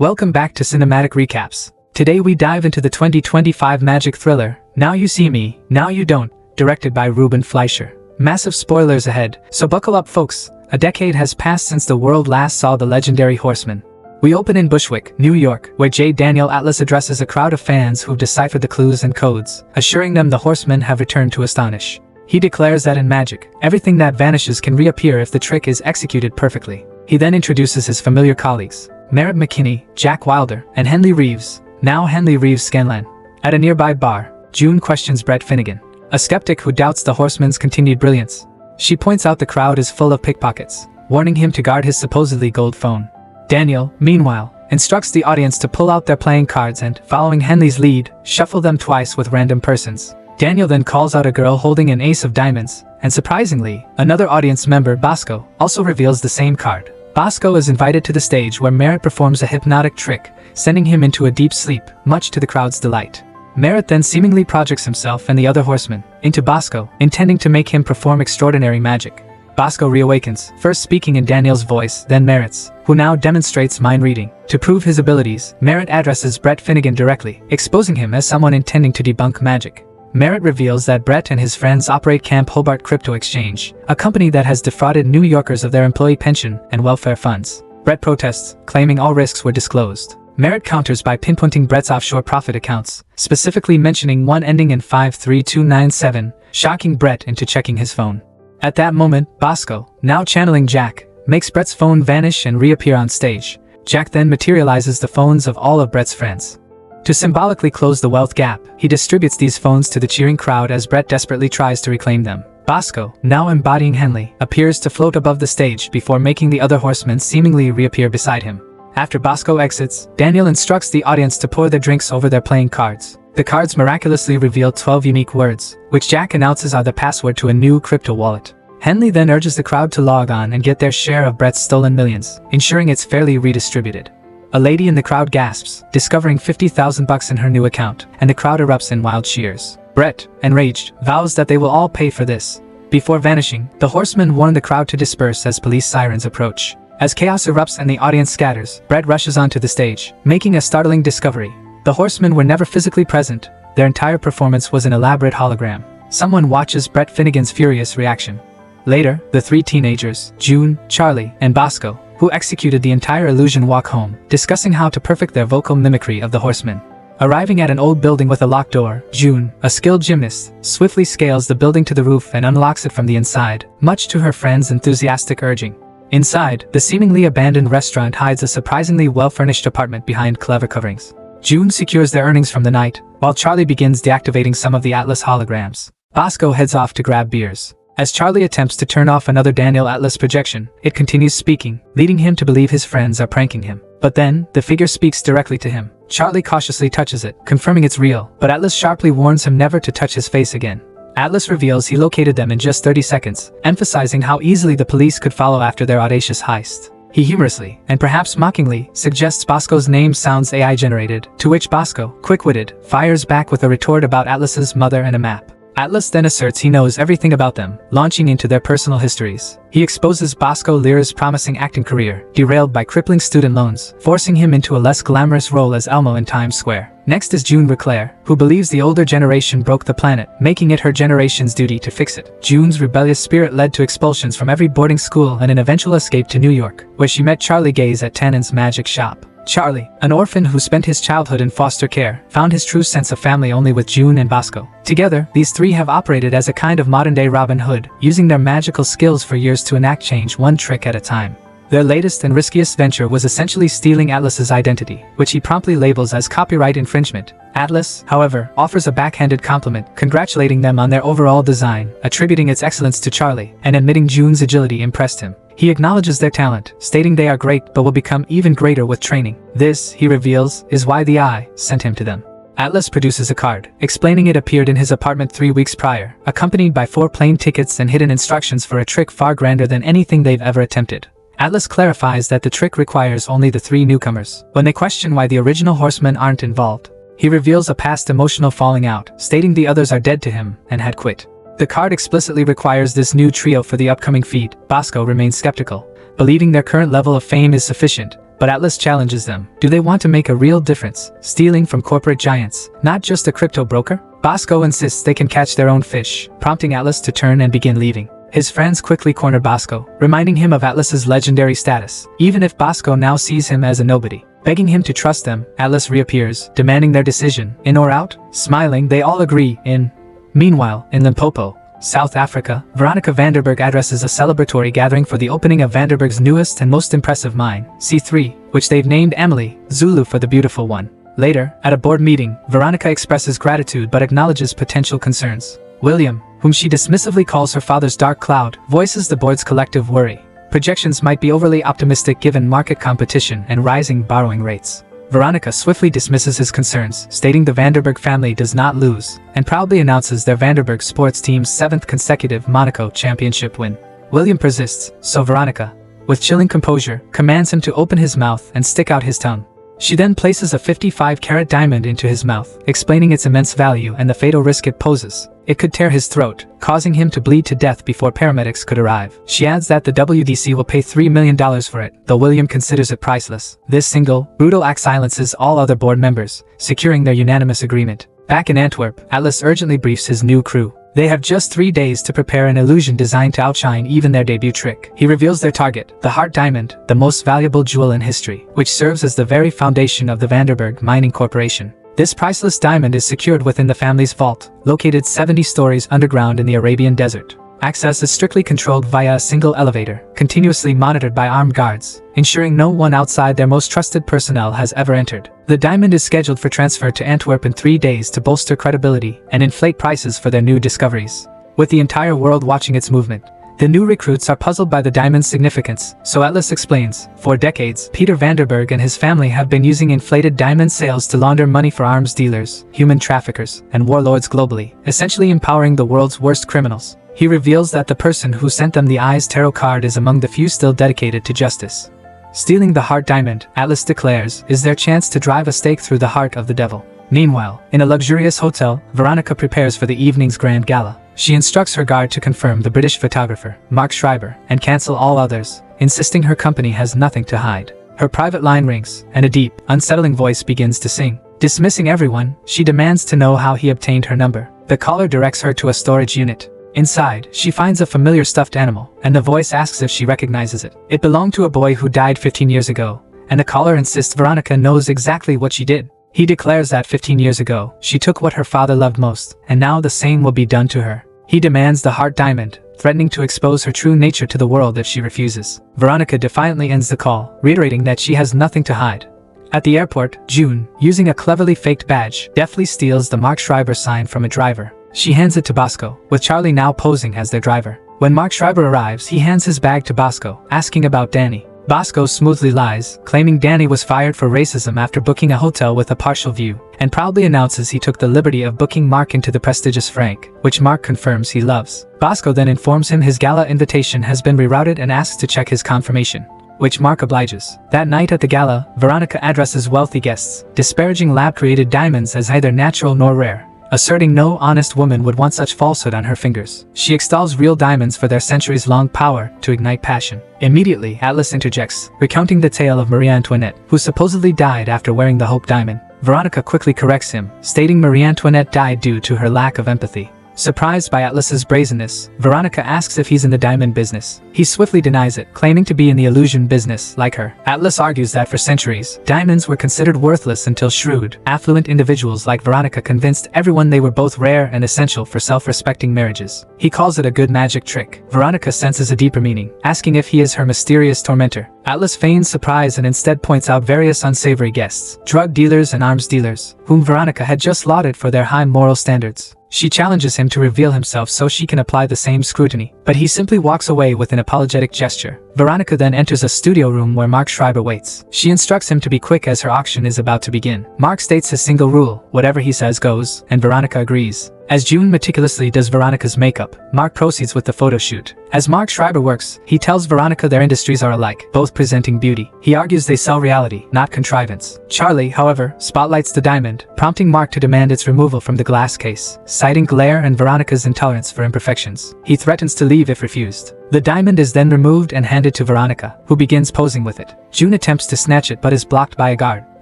Welcome back to Cinematic Recaps. Today we dive into the 2025 magic thriller, Now You See Me, Now You Don't, directed by Ruben Fleischer. Massive spoilers ahead, so buckle up folks. A decade has passed since the world last saw the legendary Horseman. We open in Bushwick, New York, where J. Daniel Atlas addresses a crowd of fans who've deciphered the clues and codes, assuring them the Horsemen have returned to astonish. He declares that in magic, everything that vanishes can reappear if the trick is executed perfectly. He then introduces his familiar colleagues, Merritt McKinney, Jack Wilder, and Henley Reeves, now Henley Reeves Scanlan. At a nearby bar, June questions Brett Finnegan, a skeptic who doubts the Horseman's continued brilliance. She points out the crowd is full of pickpockets, warning him to guard his supposedly gold phone. Daniel, meanwhile, instructs the audience to pull out their playing cards and, following Henley's lead, shuffle them twice with random persons. Daniel then calls out a girl holding an ace of diamonds, and surprisingly, another audience member, Bosco, also reveals the same card. Bosco is invited to the stage where Merritt performs a hypnotic trick, sending him into a deep sleep, much to the crowd's delight. Merritt then seemingly projects himself and the other horsemen into Bosco, intending to make him perform extraordinary magic. Bosco reawakens, first speaking in Daniel's voice, then Merritt's, who now demonstrates mind reading. To prove his abilities, Merritt addresses Brett Finnegan directly, exposing him as someone intending to debunk magic. Merritt reveals that Brett and his friends operate Camp Hobart Crypto Exchange, a company that has defrauded New Yorkers of their employee pension and welfare funds. Brett protests, claiming all risks were disclosed. Merritt counters by pinpointing Brett's offshore profit accounts, specifically mentioning one ending in 53297, shocking Brett into checking his phone. At that moment, Bosco, now channeling Jack, makes Brett's phone vanish and reappear on stage. Jack then materializes the phones of all of Brett's friends. To symbolically close the wealth gap, he distributes these phones to the cheering crowd as Brett desperately tries to reclaim them. Bosco, now embodying Henley, appears to float above the stage before making the other horsemen seemingly reappear beside him. After Bosco exits, Daniel instructs the audience to pour their drinks over their playing cards. The cards miraculously reveal 12 unique words, which Jack announces are the password to a new crypto wallet. Henley then urges the crowd to log on and get their share of Brett's stolen millions, ensuring it's fairly redistributed. A lady in the crowd gasps, discovering $50,000 in her new account, and the crowd erupts in wild cheers. Brett, enraged, vows that they will all pay for this. Before vanishing, the horsemen warn the crowd to disperse as police sirens approach. As chaos erupts and the audience scatters, Brett rushes onto the stage, making a startling discovery. The horsemen were never physically present. Their entire performance was an elaborate hologram. Someone watches Brett Finnegan's furious reaction. Later, the three teenagers, June, Charlie, and Bosco, who executed the entire illusion, walk home, discussing how to perfect their vocal mimicry of the horsemen. Arriving at an old building with a locked door, June, a skilled gymnast, swiftly scales the building to the roof and unlocks it from the inside, much to her friends' enthusiastic urging. Inside, the seemingly abandoned restaurant hides a surprisingly well-furnished apartment behind clever coverings. June secures their earnings from the night, while Charlie begins deactivating some of the Atlas holograms. Bosco heads off to grab beers. As Charlie attempts to turn off another Daniel Atlas projection, it continues speaking, leading him to believe his friends are pranking him. But then, the figure speaks directly to him. Charlie cautiously touches it, confirming it's real, but Atlas sharply warns him never to touch his face again. Atlas reveals he located them in just 30 seconds, emphasizing how easily the police could follow after their audacious heist. He humorously, and perhaps mockingly, suggests Bosco's name sounds AI-generated, to which Bosco, quick-witted, fires back with a retort about Atlas's mother and a map. Atlas then asserts he knows everything about them, launching into their personal histories. He exposes Bosco Lira's promising acting career, derailed by crippling student loans, forcing him into a less glamorous role as Elmo in Times Square. Next is June Reclaire, who believes the older generation broke the planet, making it her generation's duty to fix it. June's rebellious spirit led to expulsions from every boarding school and an eventual escape to New York, where she met Charlie Gaze at Tannen's magic shop. Charlie, an orphan who spent his childhood in foster care, found his true sense of family only with June and Bosco. Together, these three have operated as a kind of modern-day Robin Hood, using their magical skills for years to enact change one trick at a time. Their latest and riskiest venture was essentially stealing Atlas's identity, which he promptly labels as copyright infringement. Atlas, however, offers a backhanded compliment, congratulating them on their overall design, attributing its excellence to Charlie, and admitting June's agility impressed him. He acknowledges their talent, stating they are great but will become even greater with training. This, he reveals, is why the Eye sent him to them. Atlas produces a card, explaining it appeared in his apartment 3 weeks prior, accompanied by 4 plane tickets and hidden instructions for a trick far grander than anything they've ever attempted. Atlas clarifies that the trick requires only the 3 newcomers. When they question why the original horsemen aren't involved, he reveals a past emotional falling out, stating the others are dead to him and had quit. The card explicitly requires this new trio for the upcoming feat. Bosco remains skeptical, believing their current level of fame is sufficient, but Atlas challenges them. Do they want to make a real difference, stealing from corporate giants, not just a crypto broker? Bosco insists they can catch their own fish, prompting Atlas to turn and begin leaving. His friends quickly corner Bosco, reminding him of Atlas's legendary status, even if Bosco now sees him as a nobody. Begging him to trust them, Atlas reappears, demanding their decision, in or out? Smiling, they all agree, in. Meanwhile, in Limpopo, South Africa, Veronica Vanderburg addresses a celebratory gathering for the opening of Vanderburg's newest and most impressive mine, C3, which they've named Emily, Zulu for the beautiful one. Later, at a board meeting, Veronica expresses gratitude but acknowledges potential concerns. William, whom she dismissively calls her father's dark cloud, voices the board's collective worry. Projections might be overly optimistic given market competition and rising borrowing rates. Veronica swiftly dismisses his concerns, stating the Vanderburg family does not lose, and proudly announces their Vanderburg sports team's 7th consecutive Monaco championship win. William persists, so Veronica, with chilling composure, commands him to open his mouth and stick out his tongue. She then places a 55-carat diamond into his mouth, explaining its immense value and the fatal risk it poses. It could tear his throat, causing him to bleed to death before paramedics could arrive. She adds that the WDC will pay $3 million for it, though William considers it priceless. This single, brutal act silences all other board members, securing their unanimous agreement. Back in Antwerp, Atlas urgently briefs his new crew. They have just 3 days to prepare an illusion designed to outshine even their debut trick. He reveals their target, the heart diamond, the most valuable jewel in history, which serves as the very foundation of the Vanderburg Mining Corporation. This priceless diamond is secured within the family's vault, located 70 stories underground in the Arabian desert. Access is strictly controlled via a single elevator, continuously monitored by armed guards, ensuring no one outside their most trusted personnel has ever entered. The diamond is scheduled for transfer to Antwerp in 3 days to bolster credibility and inflate prices for their new discoveries. With the entire world watching its movement, the new recruits are puzzled by the diamond's significance, so Atlas explains, for decades, Peter Vanderburg and his family have been using inflated diamond sales to launder money for arms dealers, human traffickers, and warlords globally, essentially empowering the world's worst criminals. He reveals that the person who sent them the Eyes tarot card is among the few still dedicated to justice. Stealing the heart diamond, Atlas declares, is their chance to drive a stake through the heart of the devil. Meanwhile, in a luxurious hotel, Veronica prepares for the evening's grand gala. She instructs her guard to confirm the British photographer, Mark Schreiber, and cancel all others, insisting her company has nothing to hide. Her private line rings, and a deep, unsettling voice begins to sing. Dismissing everyone, she demands to know how he obtained her number. The caller directs her to a storage unit. Inside, she finds a familiar stuffed animal, and the voice asks if she recognizes it. It belonged to a boy who died 15 years ago, and the caller insists Veronica knows exactly what she did. He declares that 15 years ago, she took what her father loved most, and now the same will be done to her. He demands the heart diamond, threatening to expose her true nature to the world if she refuses. Veronica defiantly ends the call, reiterating that she has nothing to hide. At the airport, June, using a cleverly faked badge, deftly steals the Mark Schreiber sign from a driver. She hands it to Bosco, with Charlie now posing as their driver. When Mark Schreiber arrives, he hands his bag to Bosco, asking about Danny. Bosco smoothly lies, claiming Danny was fired for racism after booking a hotel with a partial view, and proudly announces he took the liberty of booking Mark into the prestigious Frank, which Mark confirms he loves. Bosco then informs him his gala invitation has been rerouted and asks to check his confirmation, which Mark obliges. That night at the gala, Veronica addresses wealthy guests, disparaging lab-created diamonds as neither natural nor rare, asserting no honest woman would want such falsehood on her fingers. She extols real diamonds for their centuries-long power to ignite passion. Immediately, Atlas interjects, recounting the tale of Marie Antoinette, who supposedly died after wearing the Hope diamond. Veronica quickly corrects him, stating Marie Antoinette died due to her lack of empathy. Surprised by Atlas's brazenness, Veronica asks if he's in the diamond business. He swiftly denies it, claiming to be in the illusion business, like her. Atlas argues that for centuries, diamonds were considered worthless until shrewd, affluent individuals like Veronica convinced everyone they were both rare and essential for self-respecting marriages. He calls it a good magic trick. Veronica senses a deeper meaning, asking if he is her mysterious tormentor. Atlas feigns surprise and instead points out various unsavory guests, drug dealers and arms dealers, whom Veronica had just lauded for their high moral standards. She challenges him to reveal himself so she can apply the same scrutiny, but he simply walks away with an apologetic gesture. Veronica then enters a studio room where Mark Schreiber waits. She instructs him to be quick as her auction is about to begin. Mark states his single rule, whatever he says goes, and Veronica agrees. As June meticulously does Veronica's makeup, Mark proceeds with the photo shoot. As Mark Schreiber works, he tells Veronica their industries are alike, both presenting beauty. He argues they sell reality, not contrivance. Charlie, however, spotlights the diamond, prompting Mark to demand its removal from the glass case, citing glare and Veronica's intolerance for imperfections. He threatens to leave leave if refused. The diamond is then removed and handed to Veronica, who begins posing with it. June attempts to snatch it but is blocked by a guard.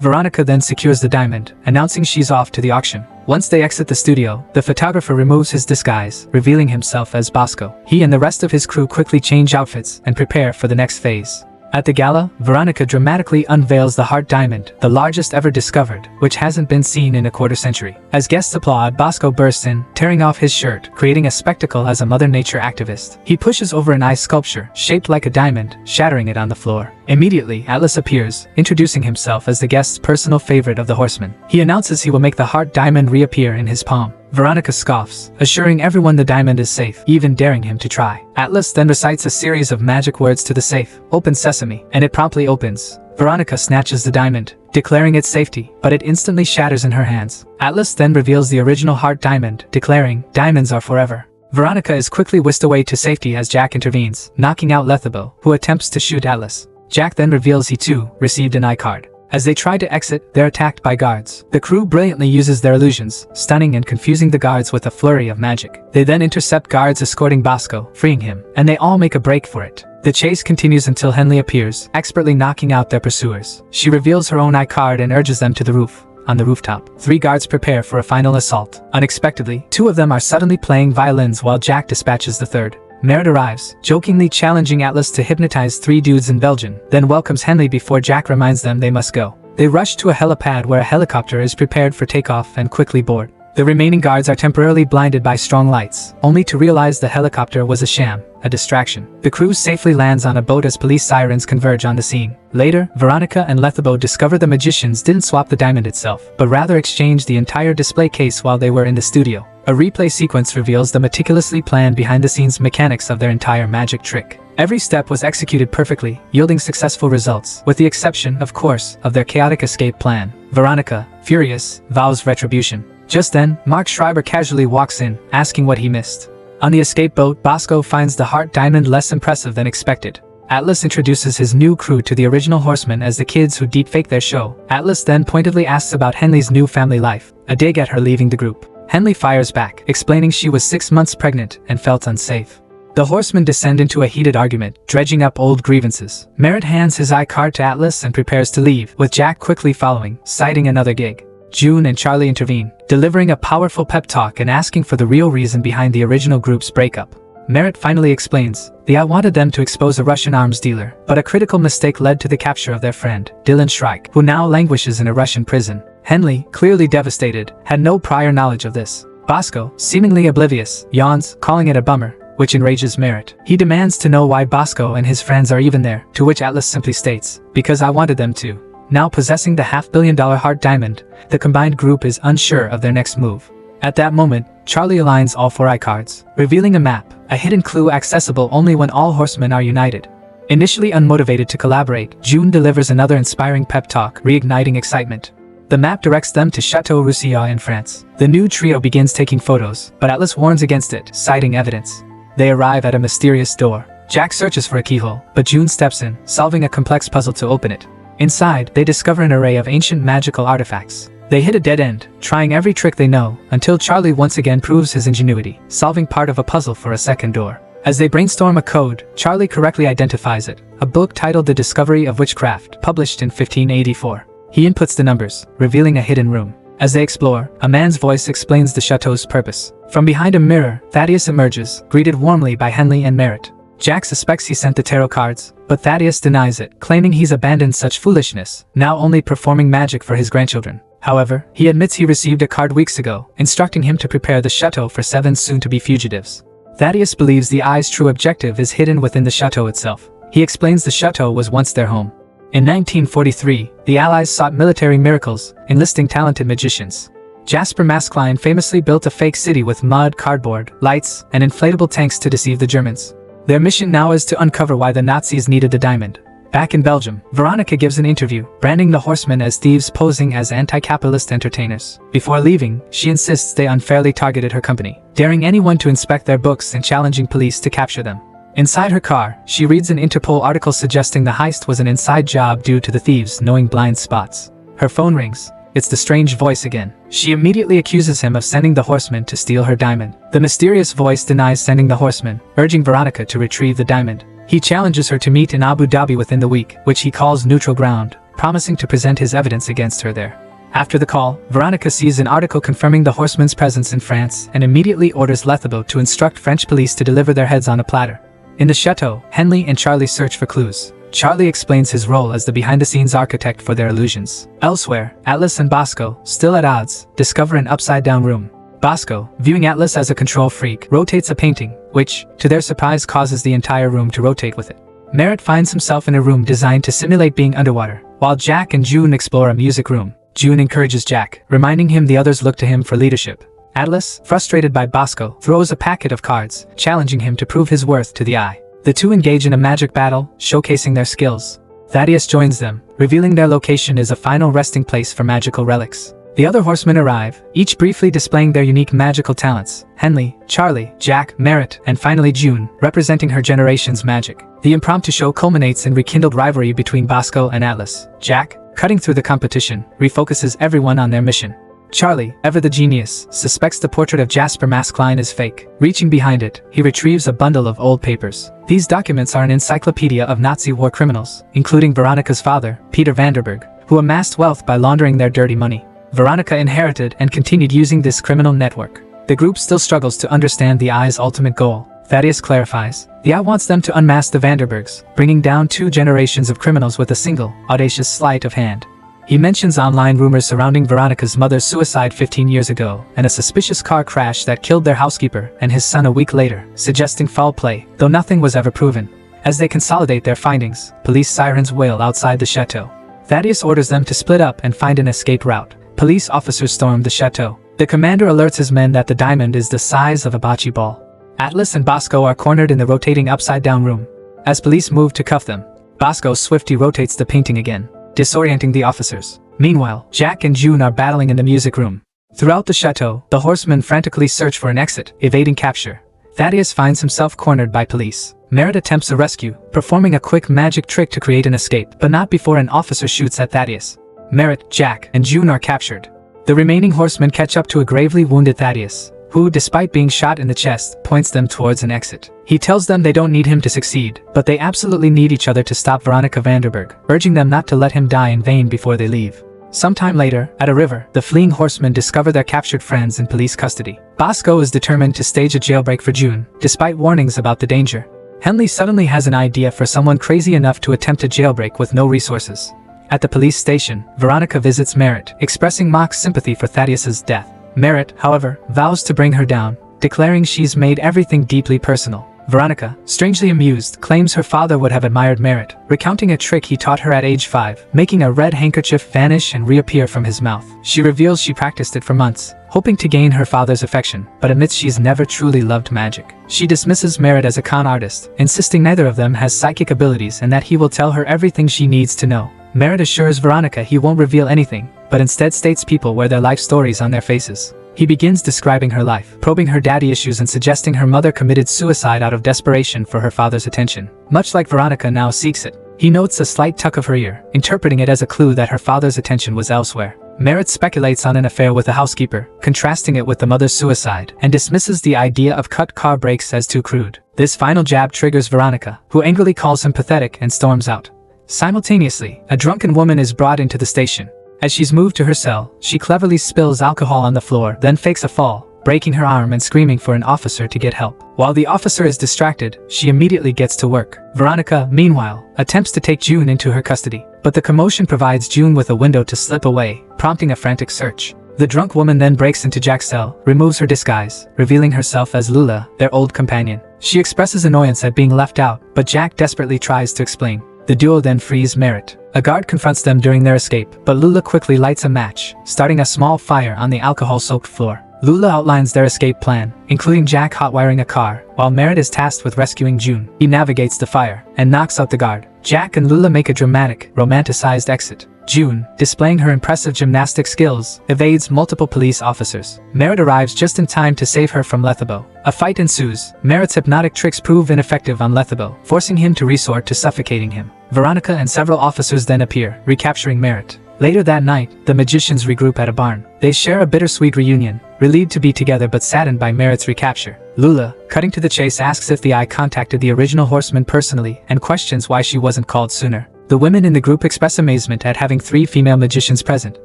Veronica then secures the diamond, announcing she's off to the auction. Once they exit the studio, the photographer removes his disguise, revealing himself as Bosco. He and the rest of his crew quickly change outfits and prepare for the next phase. At the gala, Veronica dramatically unveils the heart diamond, the largest ever discovered, which hasn't been seen in a quarter century. As guests applaud, Bosco bursts in, tearing off his shirt, creating a spectacle as a Mother Nature activist. He pushes over an ice sculpture, shaped like a diamond, shattering it on the floor. Immediately, Atlas appears, introducing himself as the guest's personal favorite of the horsemen. He announces he will make the heart diamond reappear in his palm. Veronica scoffs, assuring everyone the diamond is safe, even daring him to try. Atlas then recites a series of magic words to the safe, "Open sesame," and it promptly opens. Veronica snatches the diamond, declaring its safety, but it instantly shatters in her hands. Atlas then reveals the original heart diamond, declaring, "Diamonds are forever." Veronica is quickly whisked away to safety as Jack intervenes, knocking out Lethabo, who attempts to shoot Atlas. Jack then reveals he too received an iCard. As they try to exit, they're attacked by guards. The crew brilliantly uses their illusions, stunning and confusing the guards with a flurry of magic. They then intercept guards escorting Bosco, freeing him, and they all make a break for it. The chase continues until Henley appears, expertly knocking out their pursuers. She reveals her own iCard and urges them to the roof. On the rooftop, 3 guards prepare for a final assault. Unexpectedly, 2 of them are suddenly playing violins while Jack dispatches the third. Merritt arrives, jokingly challenging Atlas to hypnotize 3 dudes in Belgium, then welcomes Henley before Jack reminds them they must go. They rush to a helipad where a helicopter is prepared for takeoff and quickly board. The remaining guards are temporarily blinded by strong lights, only to realize the helicopter was a sham, a distraction. The crew safely lands on a boat as police sirens converge on the scene. Later, Veronica and Lethabo discover the magicians didn't swap the diamond itself, but rather exchanged the entire display case while they were in the studio. A replay sequence reveals the meticulously planned behind-the-scenes mechanics of their entire magic trick. Every step was executed perfectly, yielding successful results, with the exception, of course, of their chaotic escape plan. Veronica, furious, vows retribution. Just then, Mark Schreiber casually walks in, asking what he missed. On the escape boat, Bosco finds the heart diamond less impressive than expected. Atlas introduces his new crew to the original horsemen as the kids who deepfake their show. Atlas then pointedly asks about Henley's new family life, a dig at her leaving the group. Henley fires back, explaining she was 6 months pregnant and felt unsafe. The horsemen descend into a heated argument, dredging up old grievances. Merritt hands his iCard to Atlas and prepares to leave, with Jack quickly following, citing another gig. June and Charlie intervene, delivering a powerful pep talk and asking for the real reason behind the original group's breakup. Merritt finally explains, I wanted them to expose a Russian arms dealer, but a critical mistake led to the capture of their friend, Dylan Shrike, who now languishes in a Russian prison. Henley, clearly devastated, had no prior knowledge of this. Bosco, seemingly oblivious, yawns, calling it a bummer, which enrages Merritt. He demands to know why Bosco and his friends are even there, to which Atlas simply states, because I wanted them to. Now possessing the $500,000,000 heart diamond, the combined group is unsure of their next move. At that moment, Charlie aligns all 4 iCards, revealing a map, a hidden clue accessible only when all horsemen are united. Initially unmotivated to collaborate, June delivers another inspiring pep talk, reigniting excitement. The map directs them to Chateau Roussillon in France. The new trio begins taking photos, but Atlas warns against it, citing evidence. They arrive at a mysterious door. Jack searches for a keyhole, but June steps in, solving a complex puzzle to open it. Inside, they discover an array of ancient magical artifacts. They hit a dead end, trying every trick they know, until Charlie once again proves his ingenuity, solving part of a puzzle for a second door. As they brainstorm a code, Charlie correctly identifies it, a book titled The Discovery of Witchcraft, published in 1584. He inputs the numbers, revealing a hidden room. As they explore, a man's voice explains the chateau's purpose. From behind a mirror, Thaddeus emerges, greeted warmly by Henley and Merritt. Jack suspects he sent the tarot cards, but Thaddeus denies it, claiming he's abandoned such foolishness, now only performing magic for his grandchildren. However, he admits he received a card weeks ago, instructing him to prepare the chateau for 7 soon-to-be fugitives. Thaddeus believes the Eye's true objective is hidden within the chateau itself. He explains the chateau was once their home. In 1943, the Allies sought military miracles, enlisting talented magicians. Jasper Maskelyne famously built a fake city with mud, cardboard, lights, and inflatable tanks to deceive the Germans. Their mission now is to uncover why the Nazis needed the diamond. Back in Belgium, Veronica gives an interview, branding the horsemen as thieves posing as anti-capitalist entertainers. Before leaving, she insists they unfairly targeted her company, daring anyone to inspect their books and challenging police to capture them. Inside her car, she reads an Interpol article suggesting the heist was an inside job due to the thieves knowing blind spots. Her phone rings, it's the strange voice again. She immediately accuses him of sending the horseman to steal her diamond. The mysterious voice denies sending the horseman, urging Veronica to retrieve the diamond. He challenges her to meet in Abu Dhabi within the week, which he calls neutral ground, promising to present his evidence against her there. After the call, Veronica sees an article confirming the horseman's presence in France and immediately orders Lethabo to instruct French police to deliver their heads on a platter. In the chateau, Henley and Charlie search for clues. Charlie explains his role as the behind-the-scenes architect for their illusions. Elsewhere, Atlas and Bosco, still at odds, discover an upside-down room. Bosco, viewing Atlas as a control freak, rotates a painting, which, to their surprise, causes the entire room to rotate with it. Merritt finds himself in a room designed to simulate being underwater, while Jack and June explore a music room. June encourages Jack, reminding him the others look to him for leadership. Atlas, frustrated by Bosco, throws a packet of cards, challenging him to prove his worth to the eye. The two engage in a magic battle, showcasing their skills. Thaddeus joins them, revealing their location is a final resting place for magical relics. The other horsemen arrive, each briefly displaying their unique magical talents. Henley, Charlie, Jack, Merritt, and finally June, representing her generation's magic. The impromptu show culminates in rekindled rivalry between Bosco and Atlas. Jack, cutting through the competition, refocuses everyone on their mission. Charlie, ever the genius, suspects the portrait of Jasper Maskelyne is fake. Reaching behind it, he retrieves a bundle of old papers. These documents are an encyclopedia of Nazi war criminals, including Veronica's father, Peter Vanderberg, who amassed wealth by laundering their dirty money. Veronica inherited and continued using this criminal network. The group still struggles to understand the Eye's ultimate goal. Thaddeus clarifies, the Eye wants them to unmask the Vanderbergs, bringing down 2 generations of criminals with a single, audacious sleight of hand. He mentions online rumors surrounding Veronica's mother's suicide 15 years ago, and a suspicious car crash that killed their housekeeper and his son a week later, suggesting foul play, though nothing was ever proven. As they consolidate their findings, police sirens wail outside the chateau. Thaddeus orders them to split up and find an escape route. Police officers storm the chateau. The commander alerts his men that the diamond is the size of a bocce ball. Atlas and Bosco are cornered in the rotating upside-down room. As police move to cuff them, Bosco swiftly rotates the painting again, disorienting the officers. Meanwhile, Jack and June are battling in the music room. Throughout the chateau, the horsemen frantically search for an exit, evading capture. Thaddeus finds himself cornered by police. Merritt attempts a rescue, performing a quick magic trick to create an escape, but not before an officer shoots at Thaddeus. Merritt, Jack, and June are captured. The remaining horsemen catch up to a gravely wounded Thaddeus, who, despite being shot in the chest, points them towards an exit. He tells them they don't need him to succeed, but they absolutely need each other to stop Veronica Vanderberg, urging them not to let him die in vain before they leave. Sometime later, at a river, the fleeing horsemen discover their captured friends in police custody. Bosco is determined to stage a jailbreak for June, despite warnings about the danger. Henley suddenly has an idea for someone crazy enough to attempt a jailbreak with no resources. At the police station, Veronica visits Merritt, expressing mock sympathy for Thaddeus's death. Merritt, however, vows to bring her down, declaring she's made everything deeply personal. Veronica, strangely amused, claims her father would have admired Merritt, recounting a trick he taught her at age 5, making a red handkerchief vanish and reappear from his mouth. She reveals she practiced it for months, hoping to gain her father's affection, but admits she's never truly loved magic. She dismisses Merritt as a con artist, insisting neither of them has psychic abilities and that he will tell her everything she needs to know. Merritt assures Veronica he won't reveal anything, but instead states people wear their life stories on their faces. He begins describing her life, probing her daddy issues and suggesting her mother committed suicide out of desperation for her father's attention. Much like Veronica now seeks it. He notes a slight tuck of her ear, interpreting it as a clue that her father's attention was elsewhere. Merritt speculates on an affair with a housekeeper, contrasting it with the mother's suicide, and dismisses the idea of cut car brakes as too crude. This final jab triggers Veronica, who angrily calls him pathetic and storms out. Simultaneously, a drunken woman is brought into the station. As she's moved to her cell, she cleverly spills alcohol on the floor, then fakes a fall, breaking her arm and screaming for an officer to get help. While the officer is distracted, she immediately gets to work. Veronica, meanwhile, attempts to take June into her custody, but the commotion provides June with a window to slip away, prompting a frantic search. The drunk woman then breaks into Jack's cell, removes her disguise, revealing herself as Lula, their old companion. She expresses annoyance at being left out, but Jack desperately tries to explain. The duo then frees Merritt. A guard confronts them during their escape, but Lula quickly lights a match, starting a small fire on the alcohol-soaked floor. Lula outlines their escape plan, including Jack hotwiring a car, while Merritt is tasked with rescuing June. He navigates the fire, and knocks out the guard. Jack and Lula make a dramatic, romanticized exit. June, displaying her impressive gymnastic skills, evades multiple police officers. Merritt arrives just in time to save her from Lethabo. A fight ensues. Merritt's hypnotic tricks prove ineffective on Lethabo, forcing him to resort to suffocating him. Veronica and several officers then appear, recapturing Merritt. Later that night, the magicians regroup at a barn. They share a bittersweet reunion, relieved to be together but saddened by Merit's recapture. Lula, cutting to the chase, asks if the eye contacted the original horseman personally and questions why she wasn't called sooner. The women in the group express amazement at having 3 female magicians present,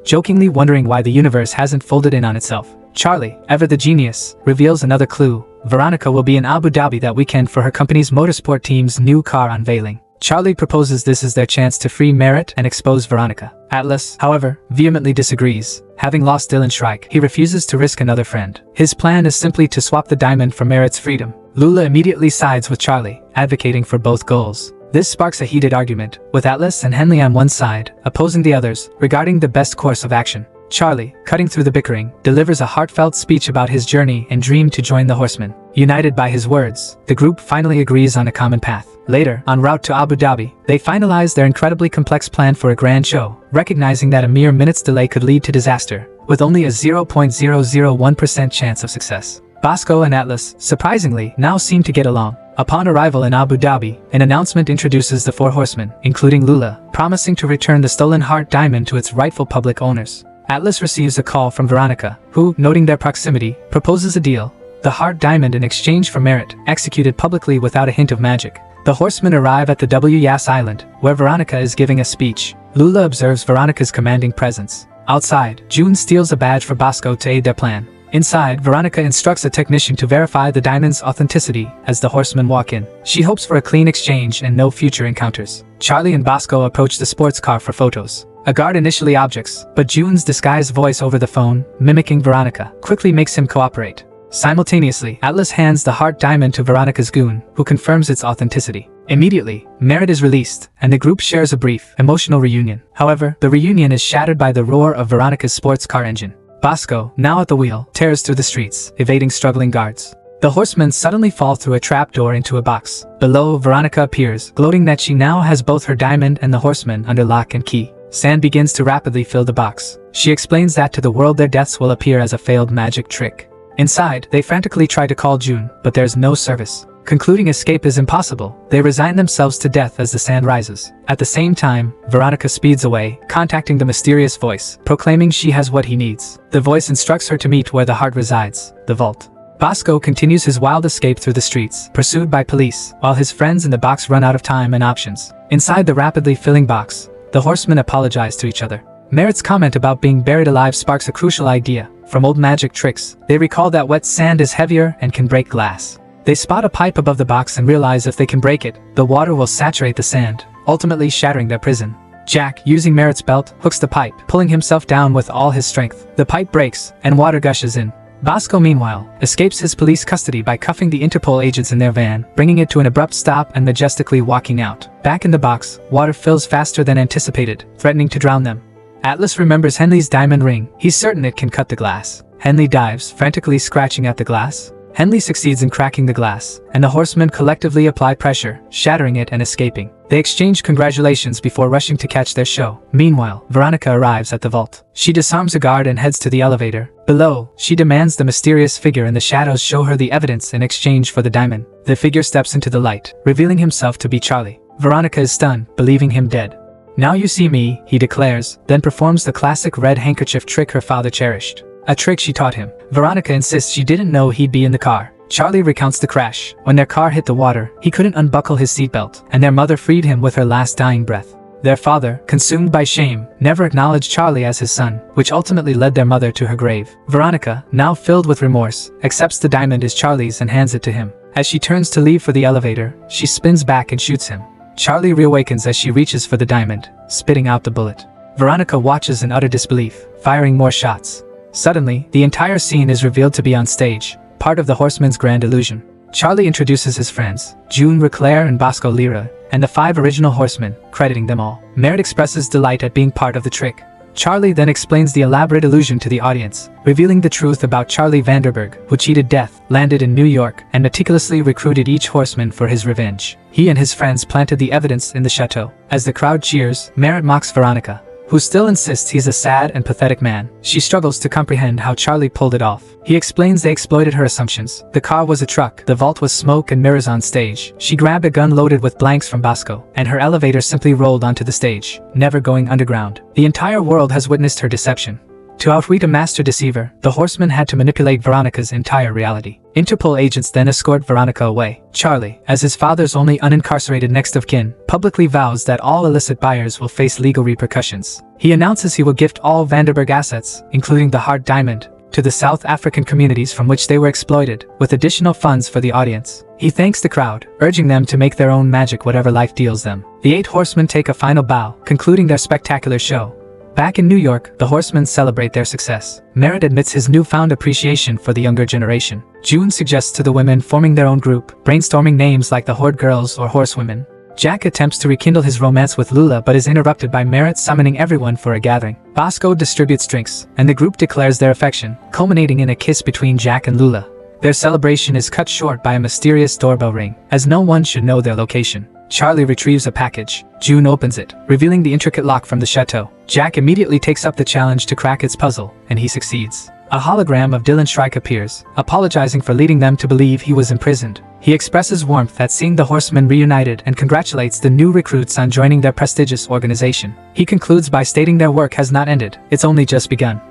jokingly wondering why the universe hasn't folded in on itself. Charlie, ever the genius, reveals another clue. Veronica will be in Abu Dhabi that weekend for her company's motorsport team's new car unveiling. Charlie proposes this is their chance to free Merit and expose Veronica. Atlas, however, vehemently disagrees. Having lost Dylan Shrike, he refuses to risk another friend. His plan is simply to swap the diamond for Merit's freedom. Lula immediately sides with Charlie, advocating for both goals. This sparks a heated argument, with Atlas and Henley on one side, opposing the others, regarding the best course of action. Charlie, cutting through the bickering, delivers a heartfelt speech about his journey and dream to join the Horsemen. United by his words, the group finally agrees on a common path. Later, en route to Abu Dhabi, they finalize their incredibly complex plan for a grand show, recognizing that a mere minute's delay could lead to disaster, with only a 0.001% chance of success. Bosco and Atlas, surprisingly, now seem to get along. Upon arrival in Abu Dhabi, an announcement introduces the 4 horsemen, including Lula, promising to return the stolen heart diamond to its rightful public owners. Atlas receives a call from Veronica, who, noting their proximity, proposes a deal. The heart diamond in exchange for Merit, executed publicly without a hint of magic. The horsemen arrive at the Yas Island, where Veronica is giving a speech. Lula observes Veronica's commanding presence. Outside, June steals a badge for Bosco to aid their plan. Inside, Veronica instructs a technician to verify the diamond's authenticity as the horsemen walk in. She hopes for a clean exchange and no future encounters. Charlie and Bosco approach the sports car for photos. A guard initially objects, but June's disguised voice over the phone, mimicking Veronica, quickly makes him cooperate. Simultaneously, Atlas hands the heart diamond to Veronica's goon, who confirms its authenticity. Immediately, Merit is released, and the group shares a brief, emotional reunion. However, the reunion is shattered by the roar of Veronica's sports car engine. Bosco, now at the wheel, tears through the streets, evading struggling guards. The horsemen suddenly fall through a trapdoor into a box. Below, Veronica appears, gloating that she now has both her diamond and the horsemen under lock and key. Sand begins to rapidly fill the box. She explains that to the world their deaths will appear as a failed magic trick. Inside, they frantically try to call June, but there's no service. Concluding escape is impossible, they resign themselves to death as the sand rises. At the same time, Veronica speeds away, contacting the mysterious voice, proclaiming she has what he needs. The voice instructs her to meet where the heart resides, the vault. Bosco continues his wild escape through the streets, pursued by police, while his friends in the box run out of time and options. Inside the rapidly filling box, the horsemen apologize to each other. Merit's comment about being buried alive sparks a crucial idea. From old magic tricks, they recall that wet sand is heavier and can break glass. They spot a pipe above the box and realize if they can break it, the water will saturate the sand, ultimately shattering their prison. Jack, using Merit's belt, hooks the pipe, pulling himself down with all his strength. The pipe breaks, and water gushes in. Bosco, meanwhile, escapes his police custody by cuffing the Interpol agents in their van, bringing it to an abrupt stop and majestically walking out. Back in the box, water fills faster than anticipated, threatening to drown them. Atlas remembers Henley's diamond ring. He's certain it can cut the glass. Henley dives, frantically scratching at the glass. Henley succeeds in cracking the glass, and the horsemen collectively apply pressure, shattering it and escaping. They exchange congratulations before rushing to catch their show. Meanwhile, Veronica arrives at the vault. She disarms a guard and heads to the elevator. Below, she demands the mysterious figure in the shadows show her the evidence in exchange for the diamond. The figure steps into the light, revealing himself to be Charlie. Veronica is stunned, believing him dead. "Now you see me," he declares, then performs the classic red handkerchief trick her father cherished. A trick she taught him. Veronica insists she didn't know he'd be in the car. Charlie recounts the crash. When their car hit the water, he couldn't unbuckle his seatbelt, and their mother freed him with her last dying breath. Their father, consumed by shame, never acknowledged Charlie as his son, which ultimately led their mother to her grave. Veronica, now filled with remorse, accepts the diamond as Charlie's and hands it to him. As she turns to leave for the elevator, she spins back and shoots him. Charlie reawakens as she reaches for the diamond, spitting out the bullet. Veronica watches in utter disbelief, firing more shots. Suddenly, the entire scene is revealed to be on stage, part of the horseman's grand illusion. Charlie introduces his friends, June Reclaire and Bosco Lira, and the 5 original horsemen, crediting them all. Merit expresses delight at being part of the trick. Charlie then explains the elaborate illusion to the audience, revealing the truth about Charlie Vanderberg, who cheated death, landed in New York, and meticulously recruited each horseman for his revenge. He and his friends planted the evidence in the chateau. As the crowd cheers, Merit mocks Veronica. who still insists he's a sad and pathetic man. She struggles to comprehend how Charlie pulled it off. He explains they exploited her assumptions. The car was a truck, the vault was smoke and mirrors on stage. She grabbed a gun loaded with blanks from Bosco, and her elevator simply rolled onto the stage, never going underground. The entire world has witnessed her deception. To outwit a master deceiver, the horseman had to manipulate Veronica's entire reality. Interpol agents then escort Veronica away. Charlie, as his father's only unincarcerated next of kin, publicly vows that all illicit buyers will face legal repercussions. He announces he will gift all Vanderburg assets, including the Hart Diamond, to the South African communities from which they were exploited, with additional funds for the audience. He thanks the crowd, urging them to make their own magic whatever life deals them. The 8 horsemen take a final bow, concluding their spectacular show. Back in New York, the horsemen celebrate their success. Merritt admits his newfound appreciation for the younger generation. June suggests to the women forming their own group, brainstorming names like the Horde Girls or Horsewomen. Jack attempts to rekindle his romance with Lula but is interrupted by Merritt summoning everyone for a gathering. Bosco distributes drinks, and the group declares their affection, culminating in a kiss between Jack and Lula. Their celebration is cut short by a mysterious doorbell ring, as no one should know their location. Charlie retrieves a package. June opens it, revealing the intricate lock from the chateau. Jack immediately takes up the challenge to crack its puzzle, and he succeeds. A hologram of Dylan Shrike appears, apologizing for leading them to believe he was imprisoned. He expresses warmth at seeing the horsemen reunited and congratulates the new recruits on joining their prestigious organization. He concludes by stating their work has not ended, it's only just begun.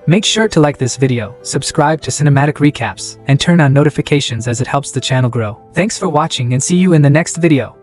Make sure to like this video, subscribe to Cinematic Recaps, and turn on notifications as it helps the channel grow. Thanks for watching and see you in the next video.